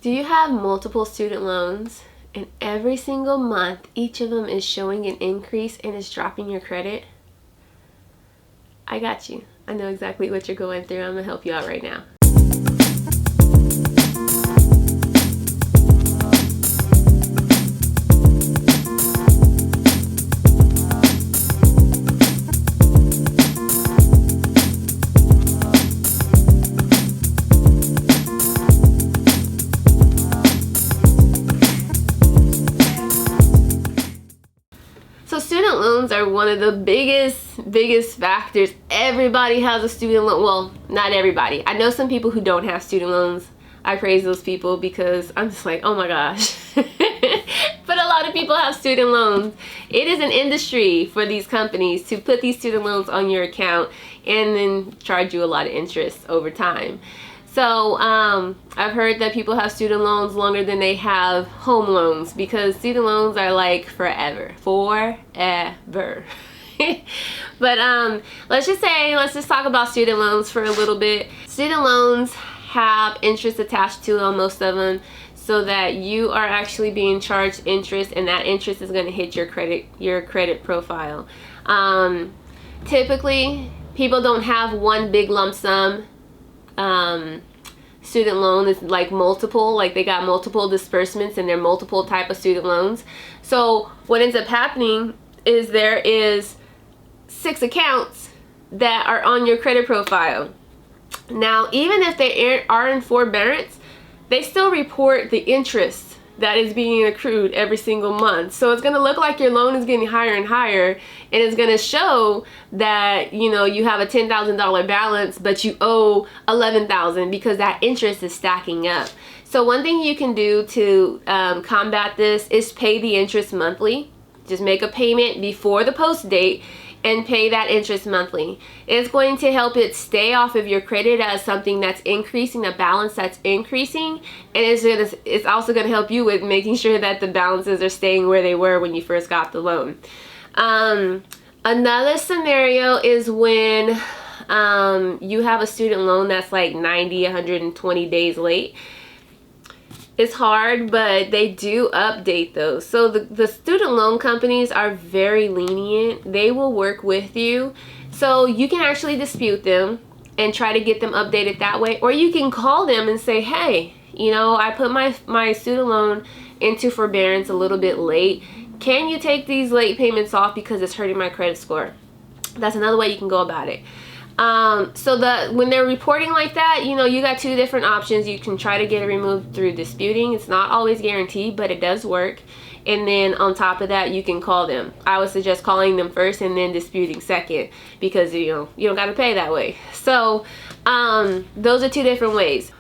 Do you have multiple student loans and every single month each of them is showing an increase and is dropping your credit? I got you. I know exactly what you're going through. I'm gonna help you out right now. So student loans are one of the biggest factors. Everybody has a student loan. Well, not everybody. I know some people who don't have student loans. I praise those people because I'm just like, oh my gosh. But a lot of people have student loans. It is an industry for these companies to put these student loans on your account and then charge you a lot of interest over time. So I've heard that people have student loans longer than they have home loans because student loans are like forever. But let's just talk about student loans for a little bit. Student loans have interest attached to them, most of them, so that you are actually being charged interest, and that interest is going to hit your credit profile. Typically, people don't have one big lump sum. Student loan is like multiple, like they got multiple disbursements and they're multiple type of student loans. So what ends up happening is there is 6 accounts that are on your credit profile. Now, even if they are in forbearance, they still report the interest that is being accrued every single month. So it's going to look like your loan is getting higher and higher, and it's going to show that, you know, you have a $10,000 balance, but you owe $11,000 because that interest is stacking up. So one thing you can do to combat this is pay the interest monthly. Just make a payment before the post date and pay that interest monthly. It's going to help it stay off of your credit as something that's increasing, a balance that's increasing, and it's also going to help you with making sure that the balances are staying where they were when you first got the loan. Another scenario is when you have a student loan that's like 90, 120 days late. It's hard, but they do update those. So the student loan companies are very lenient. They will work with you. So you can actually dispute them and try to get them updated that way. Or you can call them and say, hey, you know, I put my student loan into forbearance a little bit late. Can you take these late payments off because it's hurting my credit score? That's another way you can go about it. When they're reporting like that, you know, you got 2 different options. You can try to get it removed through disputing. It's not always guaranteed, but it does work. And then on top of that, you can call them. I would suggest calling them first and then disputing second, because you know, you don't got to pay that way. So those are 2 different ways.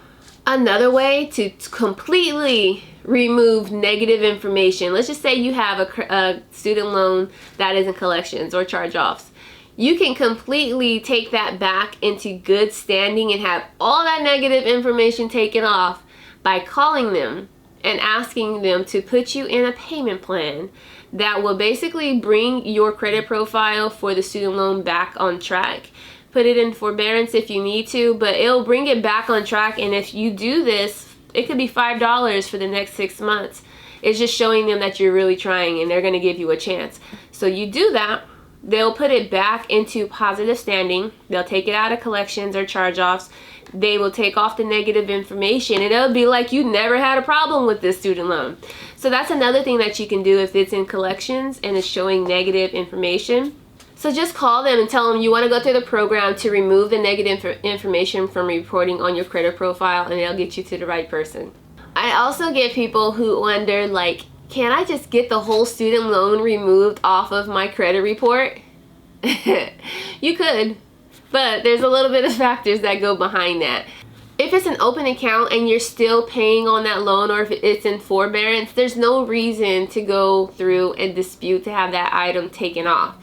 Another way to completely remove negative information. Let's just say you have a student loan that is in collections or charge-offs. You can completely take that back into good standing and have all that negative information taken off by calling them and asking them to put you in a payment plan that will basically bring your credit profile for the student loan back on track. Put it in forbearance if you need to, but it'll bring it back on track. And if you do this, it could be $5 for the next 6 months. It's just showing them that you're really trying and they're going to give you a chance. So you do that. They'll put it back into positive standing. They'll take it out of collections or charge-offs. They will take off the negative information, and it'll be like you never had a problem with this student loan. So that's another thing that you can do if it's in collections and it's showing negative information. So just call them and tell them you want to go through the program to remove the negative information from reporting on your credit profile, and they'll get you to the right person. I also get people who wonder, like, can I just get the whole student loan removed off of my credit report? You could, but there's a little bit of factors that go behind that. If it's an open account and you're still paying on that loan, or if it's in forbearance, there's no reason to go through and dispute to have that item taken off.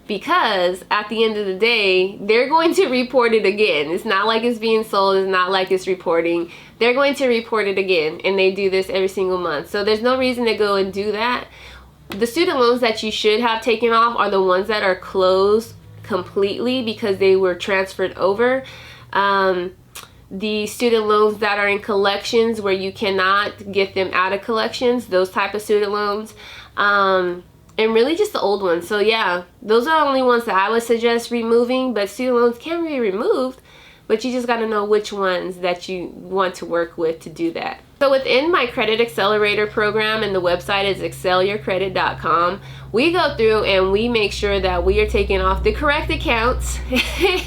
Because at the end of the day, they're going to report it again. It's not like it's being sold. It's not like it's reporting. They're going to report it again, and they do this every single month. So there's no reason to go and do that. The student loans that you should have taken off are the ones that are closed completely because they were transferred over. the student loans that are in collections where you cannot get them out of collections, those type of student loans, and really just the old ones. So yeah, those are the only ones that I would suggest removing, but student loans can be removed, but you just got to know which ones that you want to work with to do that. So within my Credit Accelerator program, and the website is excelyourcredit.com, we go through and we make sure that we are taking off the correct accounts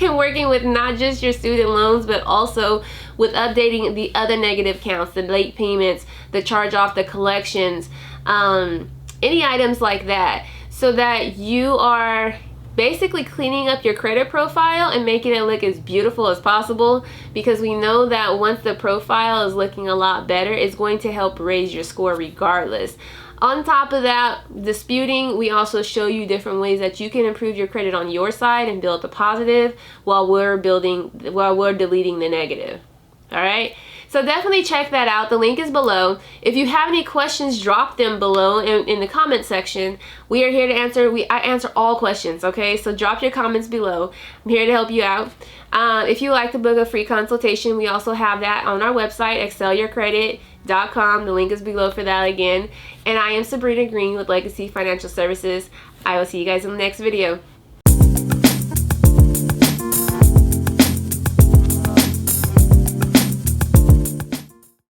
and working with not just your student loans, but also with updating the other negative accounts, the late payments, the charge off, the collections, any items like that, so that you are basically cleaning up your credit profile and making it look as beautiful as possible, because we know that once the profile is looking a lot better, it's going to help raise your score regardless. On top of that, disputing, we also show you different ways that you can improve your credit on your side and build the positive while we're deleting the negative. All right, so definitely check that out. The link is below. If you have any questions, drop them below in the comment section. We are here to answer. I answer all questions, okay? So drop your comments below. I'm here to help you out. If you like to book a free consultation, we also have that on our website, excelyourcredit.com. The link is below for that again. And I am Sabrina Green with Legacy Financial Services. I will see you guys in the next video.